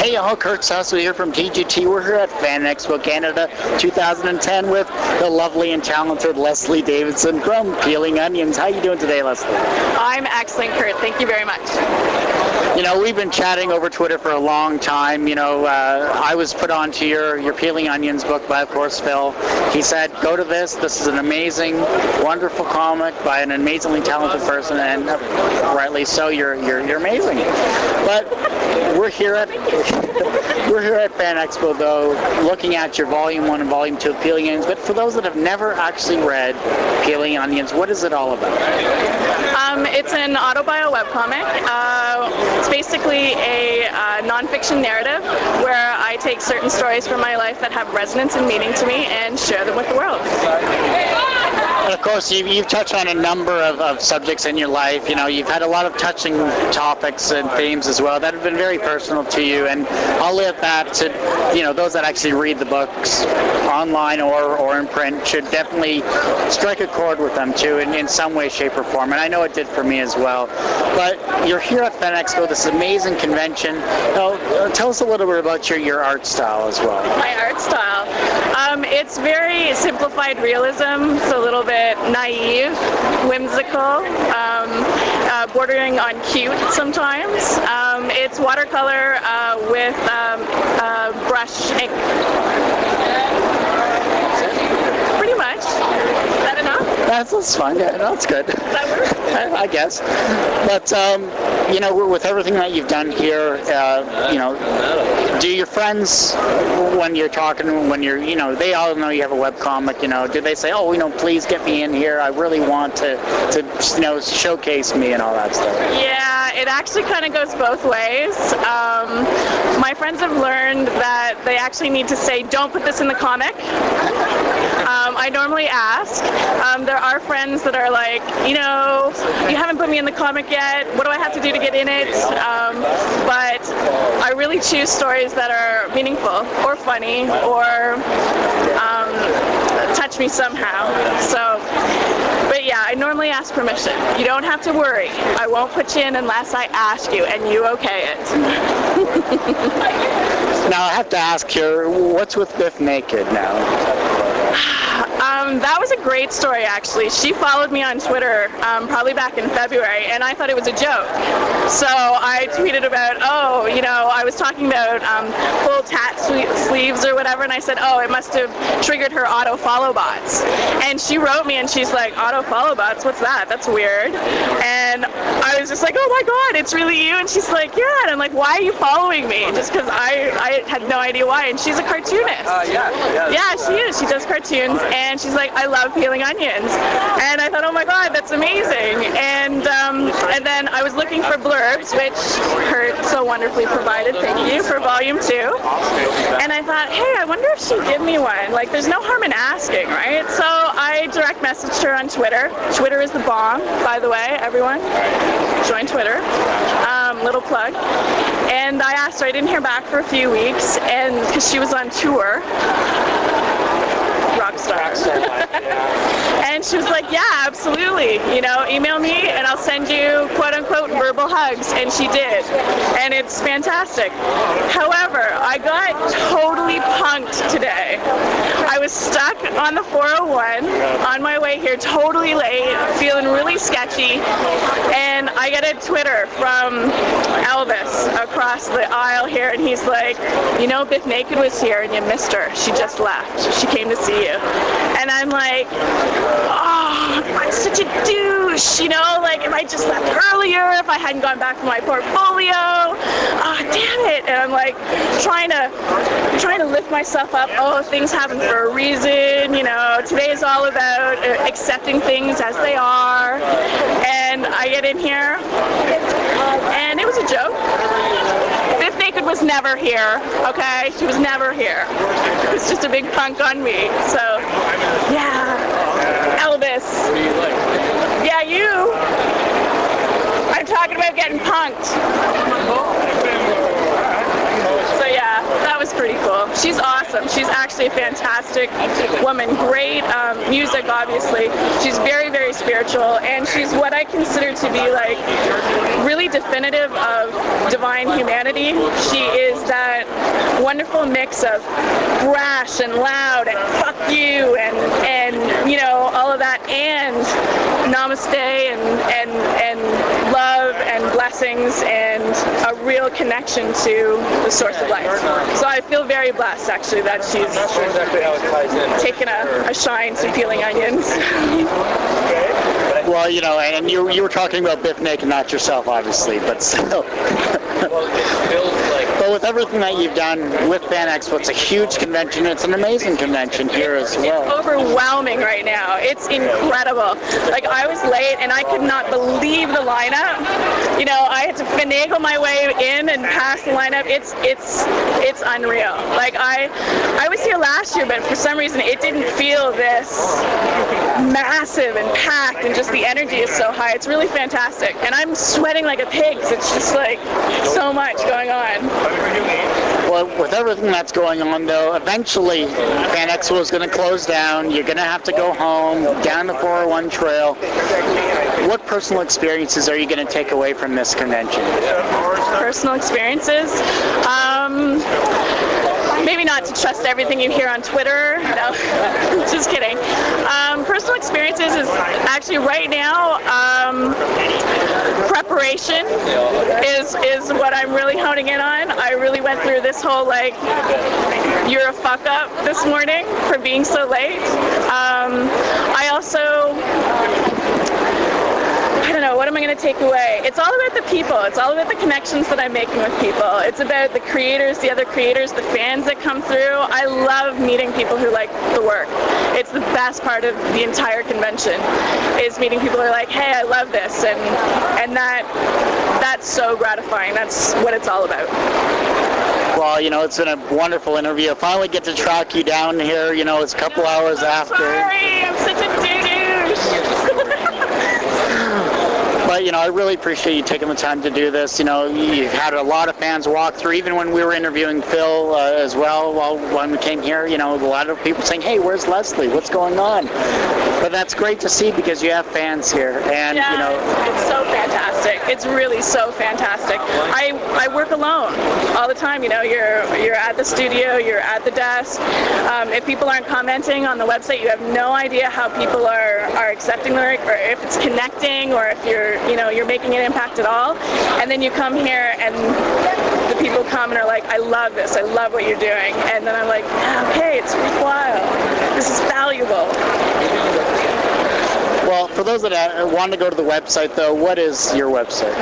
Hey y'all, Kurt Sussman here from TGT. We're here at Fan Expo Canada 2010 with the lovely and talented Lezley Davidson from Peeling Onions. How are you doing today, Lezley? I'm excellent, Kurt. Thank you very much. You know, we've been chatting over Twitter for a long time. You know, I was put onto your Peeling Onions book by, of course, Phil. He said, go to this. This is an amazing, wonderful comic by an amazingly talented person, and rightly so. You're amazing. But we're here at Fan Expo, though, looking at your Volume 1 and Volume 2 of Peeling Onions. But for those that have never actually read Peeling Onions, what is it all about? It's an autobio webcomic. It's basically a non-fiction narrative where I take certain stories from my life that have resonance and meaning to me and share them with the world. And of course, you've touched on a number of subjects in your life. You know, you've had a lot of touching topics and themes as well that have been very personal to you. And I'll leave that to, you know, those that actually read the books online or in print should definitely strike a chord with them too in some way, shape, or form. And I know it did for me as well. But you're here at Fan Expo, this amazing convention. Tell us a little bit about your art style as well. My art style. It's very simplified realism. It's a little bit naive, whimsical, bordering on cute sometimes. It's watercolor with brush ink. Pretty much. Is that enough? That's fine. Yeah, that's good. Does that work? I guess. But, you know, with everything that you've done here, you know, do your friends, when you're talking, when you're, you know, they all know you have a webcomic, you know, do they say, oh, you know, please get me in here, I really want to you know, showcase me and all that stuff? Yeah, it actually kind of goes both ways. My friends have learned that they actually need to say, don't put this in the comic. I normally ask. There are friends that are like, you know, you haven't put me in the comic yet, what do I have to do to get in it? But I really choose stories that are meaningful or funny or touch me somehow. So, but yeah, I normally ask permission. You don't have to worry. I won't put you in unless I ask you and you okay it. Now I have to ask here, what's with Biff Naked now? That was a great story, actually. She followed me on Twitter probably back in February, and I thought it was a joke. So I tweeted about, oh, you know, I was talking about full tat sleeves or whatever, and I said, oh, it must have triggered her auto-follow bots. And she wrote me, and she's like, auto-follow bots? What's that? That's weird. And I was just like, oh my god, it's really you? And she's like, yeah. And I'm like, why are you following me? Just because I had no idea why. And she's a cartoonist. Yeah, she is. She does cartoons, and she's like, I love peeling onions. And I thought, oh my god, that's amazing. And then I was looking for blurbs, which Kurt so wonderfully provided, thank you, for Volume 2. And I thought, hey, I wonder if she'd give me one. Like, there's no harm in asking, right? So I direct messaged her on Twitter. Twitter is the bomb, by the way, everyone. Join Twitter. Little plug. And I asked her, I didn't hear back for a few weeks, and because she was on tour. Rockstar. And she was like, yeah, absolutely, you know, email me and I'll send you quote-unquote verbal hugs, and she did, and it's fantastic. However, I got totally punked today. I was stuck on the 401 on my way here, totally late, feeling really sketchy, and I get a Twitter from Elvis across the aisle here, and he's like, you know, Biff Naked was here and you missed her. She just left. She came to see you. And I'm like, oh, I'm such a douche, you know, like if I just left earlier, if I hadn't gone back for my portfolio, oh, damn it. And I'm like trying to lift myself up. Oh, things happen for a reason, you know, today is all about accepting things as they are. And I get in here, and it was a joke. Biff Naked was never here, okay? She was never here. It was just a big punk on me. So, yeah. Elvis. Yeah, you. I'm talking about getting punked. So, yeah, that was pretty cool. She's awesome. She's actually a fantastic woman. Great music, obviously. She's very, very spiritual, and she's what I consider to be, like, really definitive of divine humanity. She is that wonderful mix of brash and loud and fuck you and you know, all of that, and namaste and love and blessings and a real connection to the source of life. So I feel very blessed, actually, that she's taken a shine to peeling onions. Well, you know, and you were talking about Biff Nick and not yourself, obviously, but still. But with everything that you've done with Fan Expo, it's a huge convention. It's an amazing convention here as well. It's overwhelming right now. It's incredible. Like, I was late and I could not believe the lineup. You know, I had to finagle my way in and past the lineup. It's unreal. Like, I was here last year, but for some reason it didn't feel this massive and packed, and just the energy is so high. It's really fantastic. And I'm sweating like a pig, because it's just like so much going on. Well, with everything that's going on, though, eventually Fan Expo is going to close down. You're going to have to go home, down the 401 trail. What personal experiences are you going to take away from this convention? Personal experiences? Maybe not to trust everything you hear on Twitter. No, just kidding. Personal experiences is actually right now, preparation is what I'm really honing in on. I really went through this whole, like, you're a fuck up this morning for being so late. I also, I don't know, what am I going to take away? It's all about the people. It's all about the connections that I'm making with people. It's about the creators, the other creators, the fans that come through. I love meeting people who like the work. It's the best part of the entire convention, is meeting people who are like, hey, I love this, and that's so gratifying. That's what it's all about. Well, you know, it's been a wonderful interview. I finally get to track you down here. You know, it's a couple hours after. Sorry, I'm such a douche. But, you know, I really appreciate you taking the time to do this. You know, you've had a lot of fans walk through, even when we were interviewing Phil as well, when we came here, you know, a lot of people saying, hey, where's Lezley? What's going on? But that's great to see, because you have fans here. And, yeah, you know, it's so fantastic. It's really so fantastic. I work alone all the time. You know, you're at the studio, you're at the desk. If people aren't commenting on the website, you have no idea how people are accepting the work, or if it's connecting, or if you're making an impact at all. And then you come here and the people come and are like, I love this, I love what you're doing. And then I'm like, okay, it's worthwhile. This is valuable. Well, for those that want to go to the website, though, what is your website?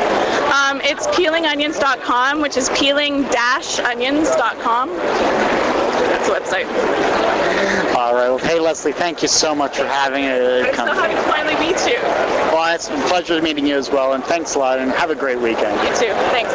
It's peelingonions.com, which is peeling-onions.com. That's the website. All right. Well, hey, Lezley, thank you so much for having it. I'm so happy to finally meet you. Well, it's a pleasure meeting you as well, and thanks a lot, and have a great weekend. You too. Thanks.